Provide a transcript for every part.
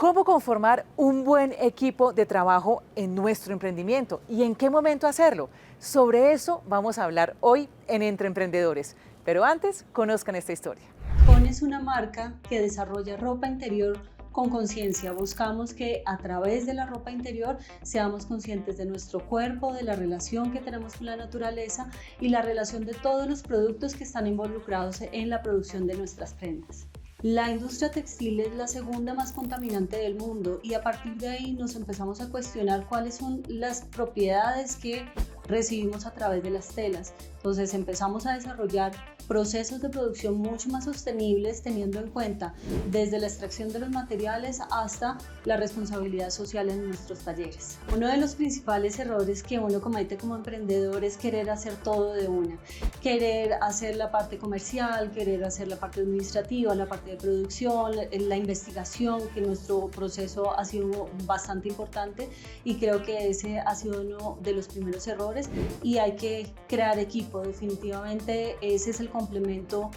¿Cómo conformar un buen equipo de trabajo en nuestro emprendimiento y en qué momento hacerlo? Sobre eso vamos a hablar hoy en Entre Emprendedores. Pero antes, conozcan esta historia. Con es una marca que desarrolla ropa interior con conciencia. Buscamos que a través de la ropa interior seamos conscientes de nuestro cuerpo, de la relación que tenemos con la naturaleza y la relación de todos los productos que están involucrados en la producción de nuestras prendas. La industria textil es la segunda más contaminante del mundo y a partir de ahí nos empezamos a cuestionar cuáles son las propiedades que recibimos a través de las telas. Entonces empezamos a desarrollar procesos de producción mucho más sostenibles, teniendo en cuenta desde la extracción de los materiales hasta la responsabilidad social en nuestros talleres. Uno de los principales errores que uno comete como emprendedor es querer hacer todo de una, querer hacer la parte comercial, querer hacer la parte administrativa, la parte de producción, la investigación, que nuestro proceso ha sido bastante importante y creo que ese ha sido uno de los primeros errores y hay que crear equipo. Definitivamente ese es el complemento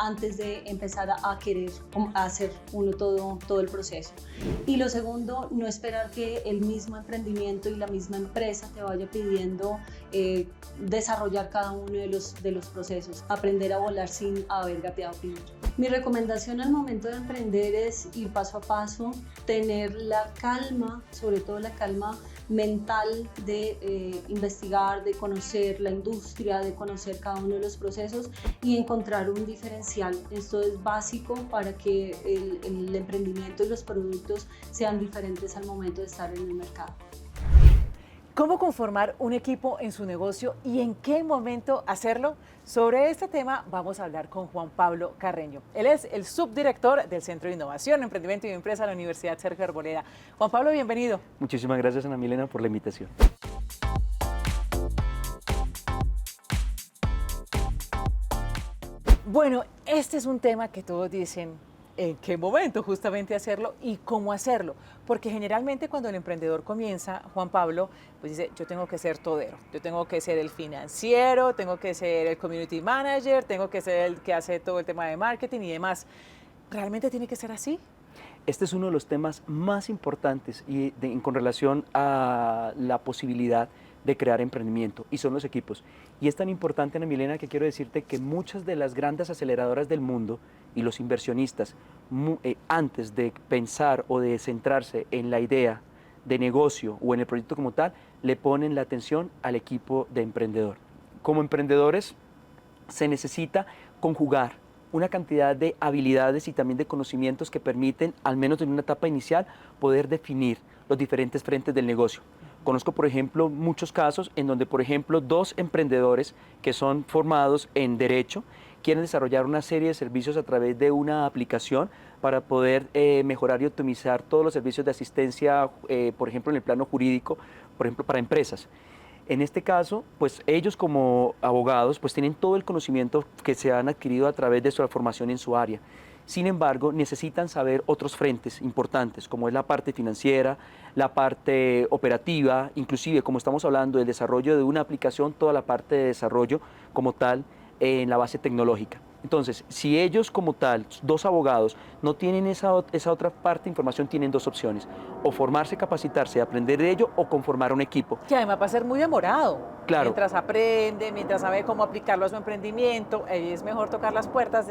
antes de empezar a querer hacer uno todo el proceso. Y lo segundo, no esperar que el mismo emprendimiento y la misma empresa te vaya pidiendo desarrollar cada uno de los procesos, aprender a volar sin haber gateado primero. Mi recomendación al momento de emprender es ir paso a paso, tener la calma, sobre todo la calma mental de investigar, de conocer la industria, de conocer cada uno de los procesos y encontrar un diferencial. Esto es básico para que el emprendimiento y los productos sean diferentes al momento de estar en el mercado. ¿Cómo conformar un equipo en su negocio y en qué momento hacerlo? Sobre este tema vamos a hablar con Juan Pablo Carreño. Él es el subdirector del Centro de Innovación, Emprendimiento y Empresa de la Universidad Sergio Arboleda. Juan Pablo, bienvenido. Muchísimas gracias, Ana Milena, por la invitación. Bueno, este es un tema que todos dicen en qué momento justamente hacerlo y cómo hacerlo, porque generalmente cuando el emprendedor comienza, Juan Pablo, pues dice, yo tengo que ser todero, yo tengo que ser el financiero, tengo que ser el community manager, tengo que ser el que hace todo el tema de marketing y demás. ¿Realmente tiene que ser así? Este es uno de los temas más importantes con relación a la posibilidad de crear emprendimiento y son los equipos. Y es tan importante, Ana Milena, que quiero decirte que muchas de las grandes aceleradoras del mundo y los inversionistas, antes de pensar o de centrarse en la idea de negocio o en el proyecto como tal, le ponen la atención al equipo de emprendedor. Como emprendedores se necesita conjugar una cantidad de habilidades y también de conocimientos que permiten, al menos en una etapa inicial, poder definir los diferentes frentes del negocio. Conozco, por ejemplo, muchos casos en donde, por ejemplo, dos emprendedores que son formados en Derecho quieren desarrollar una serie de servicios a través de una aplicación para poder mejorar y optimizar todos los servicios de asistencia, por ejemplo, en el plano jurídico, por ejemplo, para empresas. En este caso, pues ellos como abogados pues tienen todo el conocimiento que se han adquirido a través de su formación en su área. Sin embargo, necesitan saber otros frentes importantes, como es la parte financiera, la parte operativa, inclusive, como estamos hablando del desarrollo de una aplicación, toda la parte de desarrollo como tal en la base tecnológica. Entonces, si ellos como tal, dos abogados, no tienen esa otra parte de información, tienen dos opciones, o formarse, capacitarse, aprender de ello, o conformar un equipo. Que además va a ser muy demorado. Claro. Mientras aprende, mientras sabe cómo aplicarlo a su emprendimiento, es mejor tocar las puertas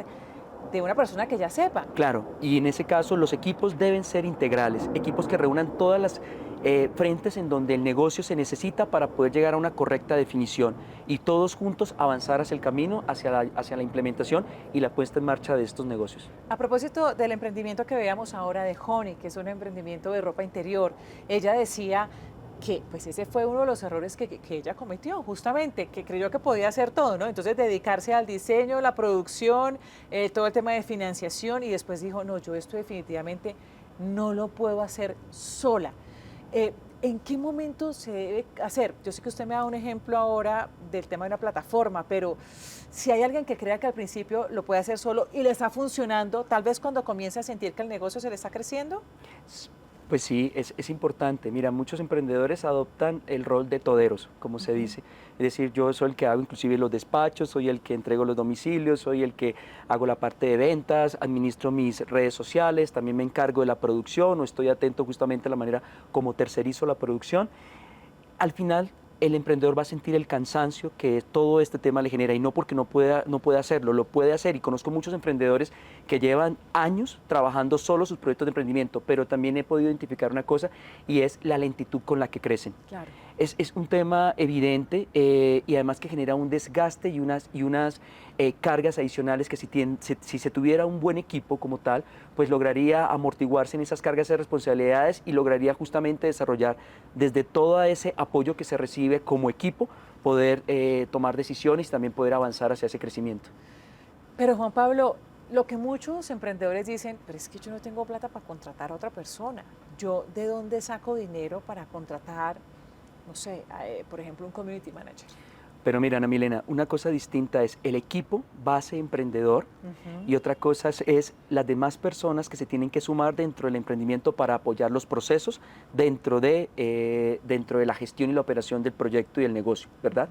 de una persona que ya sepa. Claro, y en ese caso los equipos deben ser integrales, equipos que reúnan todas las frentes en donde el negocio se necesita para poder llegar a una correcta definición y todos juntos avanzar hacia el camino, hacia la implementación y la puesta en marcha de estos negocios. A propósito del emprendimiento que veamos ahora de Honey, que es un emprendimiento de ropa interior, ella decía que pues ese fue uno de los errores que ella cometió, justamente, que creyó que podía hacer todo, ¿no? Entonces dedicarse al diseño, la producción, todo el tema de financiación y después dijo, no, yo esto definitivamente no lo puedo hacer sola. ¿En qué momento se debe hacer? Yo sé que usted me da un ejemplo ahora del tema de una plataforma, pero si hay alguien que crea que al principio lo puede hacer solo y le está funcionando, tal vez cuando comience a sentir que el negocio se le está creciendo. Pues sí, es importante. Mira, muchos emprendedores adoptan el rol de toderos, como se dice. Es decir, yo soy el que hago inclusive los despachos, soy el que entrego los domicilios, soy el que hago la parte de ventas, administro mis redes sociales, también me encargo de la producción o estoy atento justamente a la manera como tercerizo la producción. Al final el emprendedor va a sentir el cansancio que todo este tema le genera y no porque no pueda hacerlo, lo puede hacer y conozco muchos emprendedores que llevan años trabajando solo sus proyectos de emprendimiento, pero también he podido identificar una cosa y es la lentitud con la que crecen. Claro. Es un tema evidente y además que genera un desgaste y unas cargas adicionales que si se tuviera un buen equipo como tal, pues lograría amortiguarse en esas cargas de responsabilidades y lograría justamente desarrollar desde todo ese apoyo que se recibe como equipo, poder tomar decisiones y también poder avanzar hacia ese crecimiento. Pero Juan Pablo, lo que muchos emprendedores dicen, pero es que yo no tengo plata para contratar a otra persona. ¿Yo de dónde saco dinero para contratar, no sé, por ejemplo, un community manager? Pero mira, Ana Milena, una cosa distinta es el equipo base emprendedor y otra cosa es las demás personas que se tienen que sumar dentro del emprendimiento para apoyar los procesos dentro de la gestión y la operación del proyecto y el negocio, ¿verdad?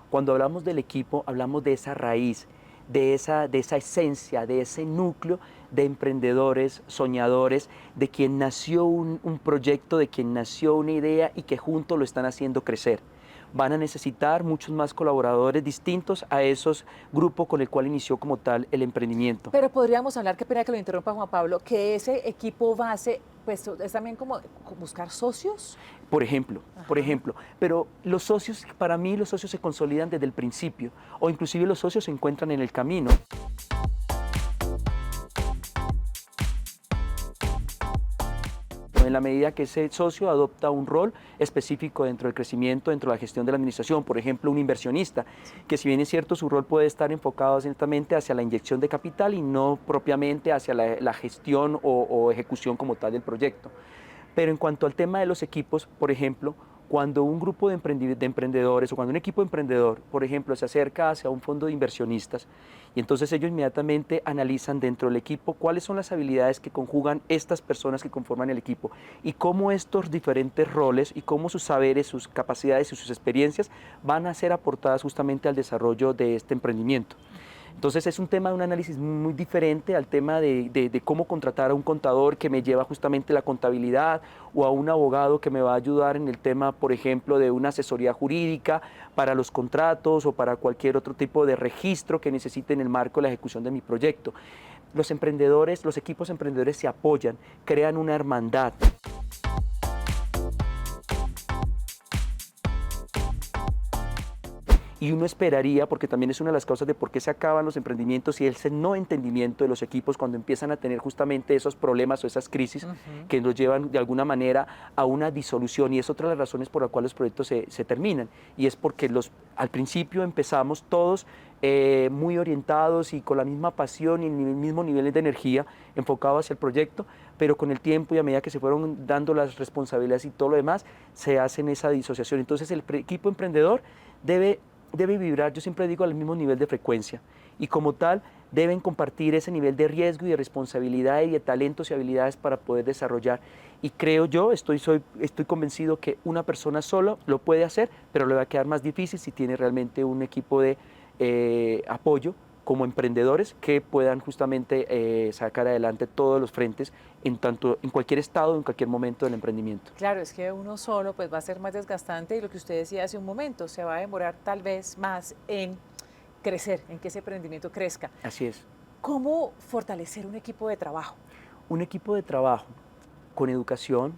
Cuando hablamos del equipo, hablamos de esa raíz, de esa esencia, de ese núcleo de emprendedores, soñadores, de quien nació un proyecto, de quien nació una idea y que juntos lo están haciendo crecer. Van a necesitar muchos más colaboradores distintos a esos grupos con el cual inició como tal el emprendimiento. Pero podríamos hablar, qué pena que lo interrumpa Juan Pablo, que ese equipo base, pues es también como buscar socios. Por ejemplo, pero los socios, para mí los socios se consolidan desde el principio o inclusive los socios se encuentran en el camino. En la medida que ese socio adopta un rol específico dentro del crecimiento, dentro de la gestión de la administración, por ejemplo, un inversionista, que si bien es cierto, su rol puede estar enfocado ciertamente hacia la inyección de capital y no propiamente hacia la gestión o ejecución como tal del proyecto. Pero en cuanto al tema de los equipos, por ejemplo, cuando un grupo de emprendedores o cuando un equipo emprendedor, por ejemplo, se acerca hacia un fondo de inversionistas y entonces ellos inmediatamente analizan dentro del equipo cuáles son las habilidades que conjugan estas personas que conforman el equipo y cómo estos diferentes roles y cómo sus saberes, sus capacidades y sus experiencias van a ser aportadas justamente al desarrollo de este emprendimiento. Entonces es un tema de un análisis muy diferente al tema de cómo contratar a un contador que me lleva justamente la contabilidad o a un abogado que me va a ayudar en el tema, por ejemplo, de una asesoría jurídica para los contratos o para cualquier otro tipo de registro que necesite en el marco de la ejecución de mi proyecto. Los emprendedores, los equipos emprendedores se apoyan, crean una hermandad. Y uno esperaría, porque también es una de las causas de por qué se acaban los emprendimientos y ese no entendimiento de los equipos cuando empiezan a tener justamente esos problemas o esas crisis que nos llevan de alguna manera a una disolución y es otra de las razones por las cuales los proyectos se terminan y es porque al principio empezamos todos muy orientados y con la misma pasión y el mismo nivel de energía enfocado hacia el proyecto, pero con el tiempo y a medida que se fueron dando las responsabilidades y todo lo demás, se hacen esa disociación. Entonces el equipo emprendedor debe vibrar, yo siempre digo, al mismo nivel de frecuencia y como tal deben compartir ese nivel de riesgo y de responsabilidad y de talentos y habilidades para poder desarrollar. Y creo yo, estoy convencido que una persona sola lo puede hacer, pero le va a quedar más difícil si tiene realmente un equipo de apoyo como emprendedores que puedan justamente sacar adelante todos los frentes en cualquier estado, en cualquier momento del emprendimiento. Claro, es que uno solo pues va a ser más desgastante y lo que usted decía hace un momento, se va a demorar tal vez más en crecer, en que ese emprendimiento crezca. Así es. ¿Cómo fortalecer un equipo de trabajo? Un equipo de trabajo con educación,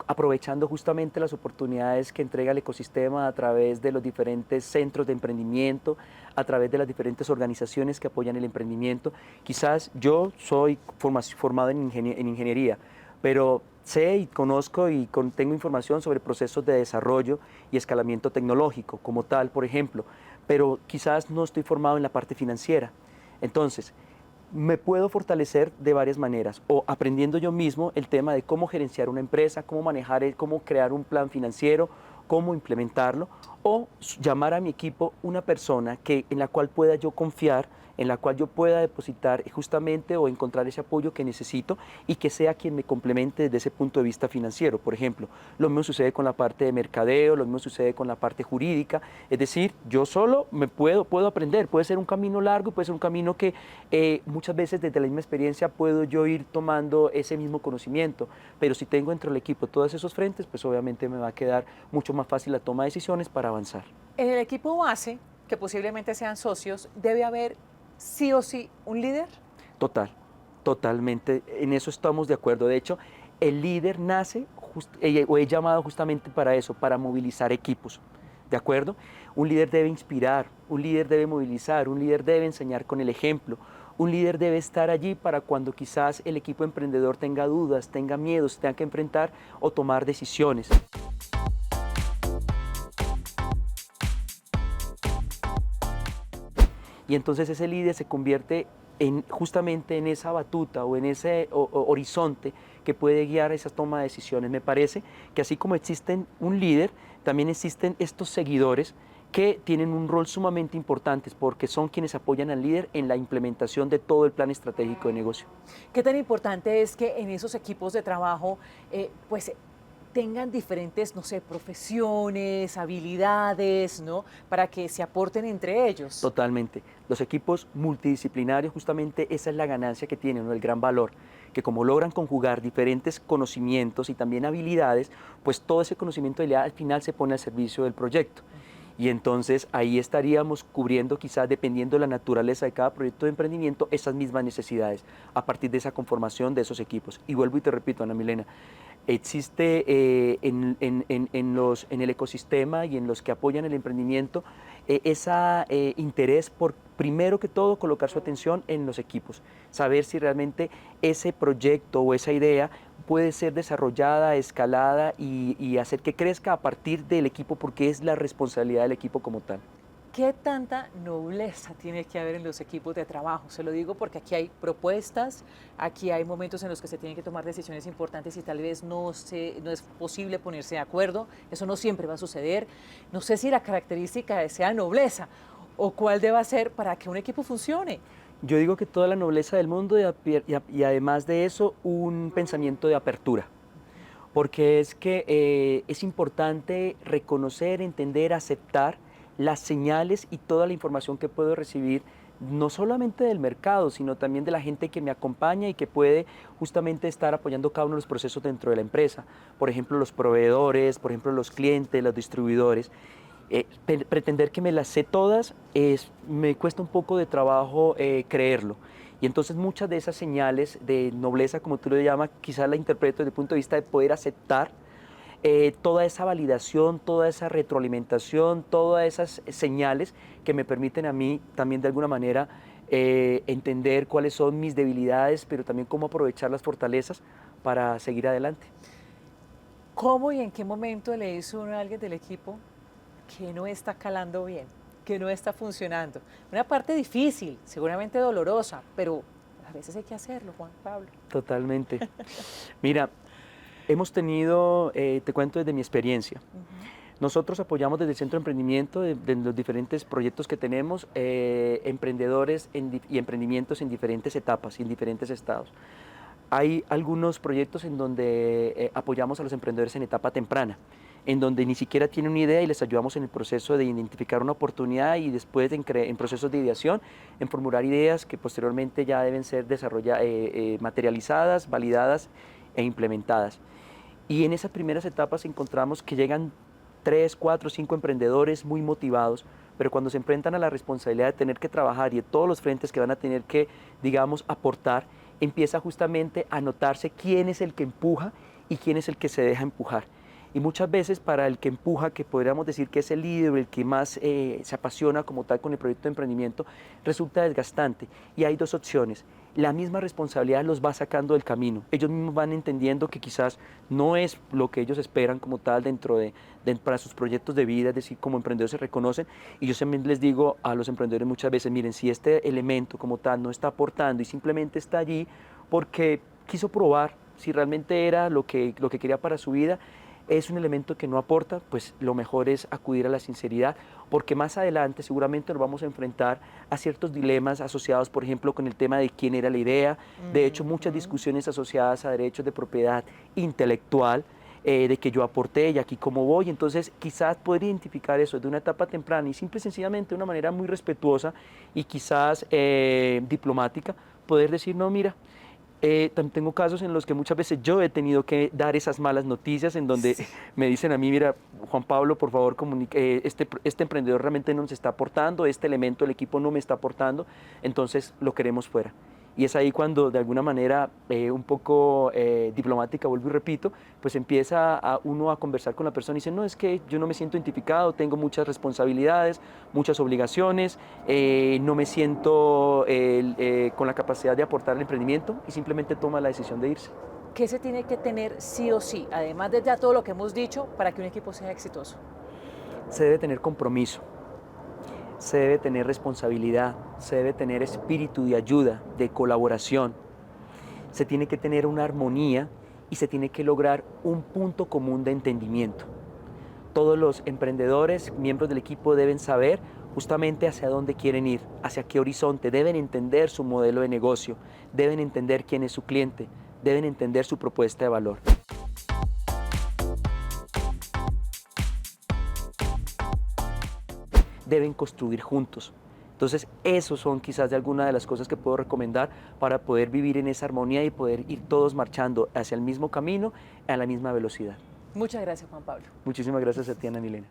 aprovechando justamente las oportunidades que entrega el ecosistema a través de los diferentes centros de emprendimiento, a través de las diferentes organizaciones que apoyan el emprendimiento. Quizás yo soy formado en ingeniería, pero sé y conozco y tengo información sobre procesos de desarrollo y escalamiento tecnológico como tal, por ejemplo, pero quizás no estoy formado en la parte financiera. Entonces, me puedo fortalecer de varias maneras, o aprendiendo yo mismo el tema de cómo gerenciar una empresa, cómo manejar, cómo crear un plan financiero, cómo implementarlo, o llamar a mi equipo una persona en la cual pueda yo confiar, en la cual yo pueda depositar justamente o encontrar ese apoyo que necesito y que sea quien me complemente desde ese punto de vista financiero. Por ejemplo, lo mismo sucede con la parte de mercadeo, lo mismo sucede con la parte jurídica, es decir, yo solo puedo aprender, puede ser un camino largo, puede ser un camino que muchas veces desde la misma experiencia puedo yo ir tomando ese mismo conocimiento, pero si tengo dentro del equipo todos esos frentes, pues obviamente me va a quedar mucho más fácil la toma de decisiones para avanzar. En el equipo base, que posiblemente sean socios, debe haber sí o sí un líder. Totalmente, en eso estamos de acuerdo. De hecho, el líder nace o es llamado justamente para eso, para movilizar equipos. ¿De acuerdo? Un líder debe inspirar, un líder debe movilizar, un líder debe enseñar con el ejemplo, un líder debe estar allí para cuando quizás el equipo emprendedor tenga dudas, tenga miedos, tenga que enfrentar o tomar decisiones. Y entonces ese líder se convierte justamente en esa batuta o en ese horizonte que puede guiar esa toma de decisiones. Me parece que así como existen un líder, también existen estos seguidores que tienen un rol sumamente importante porque son quienes apoyan al líder en la implementación de todo el plan estratégico de negocio. ¿Qué tan importante es que en esos equipos de trabajo pues tengan diferentes, no sé, profesiones, habilidades, ¿no? Para que se aporten entre ellos? Totalmente. Los equipos multidisciplinarios, justamente esa es la ganancia que tienen, ¿no? El gran valor, que como logran conjugar diferentes conocimientos y también habilidades, pues todo ese conocimiento al final se pone al servicio del proyecto. Y entonces ahí estaríamos cubriendo quizás, dependiendo de la naturaleza de cada proyecto de emprendimiento, esas mismas necesidades a partir de esa conformación de esos equipos. Y vuelvo y te repito, Ana Milena, existe en el ecosistema y en los que apoyan el emprendimiento ese interés por, primero que todo, colocar su atención en los equipos, saber si realmente ese proyecto o esa idea puede ser desarrollada, escalada y hacer que crezca a partir del equipo, porque es la responsabilidad del equipo como tal. ¿Qué tanta nobleza tiene que haber en los equipos de trabajo? Se lo digo porque aquí hay propuestas, aquí hay momentos en los que se tienen que tomar decisiones importantes y tal vez no es posible ponerse de acuerdo. Eso no siempre va a suceder. No sé si la característica sea nobleza o cuál deba ser para que un equipo funcione. Yo digo que toda la nobleza del mundo y además de eso un pensamiento de apertura, porque es que es importante reconocer, entender, aceptar las señales y toda la información que puedo recibir, no solamente del mercado, sino también de la gente que me acompaña y que puede justamente estar apoyando cada uno de los procesos dentro de la empresa. Por ejemplo, los proveedores, por ejemplo, los clientes, los distribuidores. Pretender que me las sé todas me cuesta un poco de trabajo creerlo. Y entonces muchas de esas señales de nobleza, como tú lo llamas, quizás la interpreto desde el punto de vista de poder aceptar toda esa validación, toda esa retroalimentación, todas esas señales que me permiten a mí también de alguna manera entender cuáles son mis debilidades, pero también cómo aprovechar las fortalezas para seguir adelante. ¿Cómo y en qué momento le dice uno a alguien del equipo que no está calando bien, que no está funcionando? Una parte difícil, seguramente dolorosa, pero a veces hay que hacerlo, Juan Pablo. Totalmente. Mira, hemos tenido, te cuento desde mi experiencia, nosotros apoyamos desde el Centro de Emprendimiento, de los diferentes proyectos que tenemos, emprendedores y emprendimientos en diferentes etapas y en diferentes estados. Hay algunos proyectos en donde apoyamos a los emprendedores en etapa temprana, en donde ni siquiera tienen una idea y les ayudamos en el proceso de identificar una oportunidad y después en procesos de ideación, en formular ideas que posteriormente ya deben ser materializadas, validadas e implementadas. Y en esas primeras etapas encontramos que llegan 3, 4, 5 emprendedores muy motivados, pero cuando se enfrentan a la responsabilidad de tener que trabajar y de todos los frentes que van a tener que, digamos, aportar, empieza justamente a notarse quién es el que empuja y quién es el que se deja empujar. Y muchas veces para el que empuja, que podríamos decir que es el líder, el que más se apasiona como tal con el proyecto de emprendimiento, resulta desgastante. Y hay dos opciones. La misma responsabilidad los va sacando del camino. Ellos mismos van entendiendo que quizás no es lo que ellos esperan como tal para sus proyectos de vida, es decir, como emprendedores se reconocen. Y yo también les digo a los emprendedores muchas veces, miren, si este elemento como tal no está aportando y simplemente está allí porque quiso probar si realmente era lo que quería para su vida, es un elemento que no aporta, pues lo mejor es acudir a la sinceridad, porque más adelante seguramente nos vamos a enfrentar a ciertos dilemas asociados, por ejemplo, con el tema de quién era la idea. De hecho, muchas discusiones asociadas a derechos de propiedad intelectual, de que yo aporté y aquí cómo voy. Entonces, quizás poder identificar eso de una etapa temprana y simple y sencillamente de una manera muy respetuosa y quizás diplomática, poder decir, no, mira, también tengo casos en los que muchas veces yo he tenido que dar esas malas noticias en donde me dicen a mí, mira, Juan Pablo, por favor, este emprendedor realmente no nos está aportando, este elemento del equipo no me está aportando, entonces lo queremos fuera. Y es ahí cuando de alguna manera un poco diplomática, vuelvo y repito, pues empieza uno a conversar con la persona y dice, no, es que yo no me siento identificado, tengo muchas responsabilidades, muchas obligaciones, no me siento con la capacidad de aportar al emprendimiento y simplemente toma la decisión de irse. ¿Qué se tiene que tener sí o sí, además de ya todo lo que hemos dicho, para que un equipo sea exitoso? Se debe tener compromiso. Se debe tener responsabilidad, se debe tener espíritu de ayuda, de colaboración, se tiene que tener una armonía y se tiene que lograr un punto común de entendimiento. Todos los emprendedores, miembros del equipo deben saber justamente hacia dónde quieren ir, hacia qué horizonte, deben entender su modelo de negocio, deben entender quién es su cliente, deben entender su propuesta de valor. Deben construir juntos. Entonces, esos son quizás de algunas de las cosas que puedo recomendar para poder vivir en esa armonía y poder ir todos marchando hacia el mismo camino, a la misma velocidad. Muchas gracias, Juan Pablo. Muchísimas gracias a ti, Ana Milena.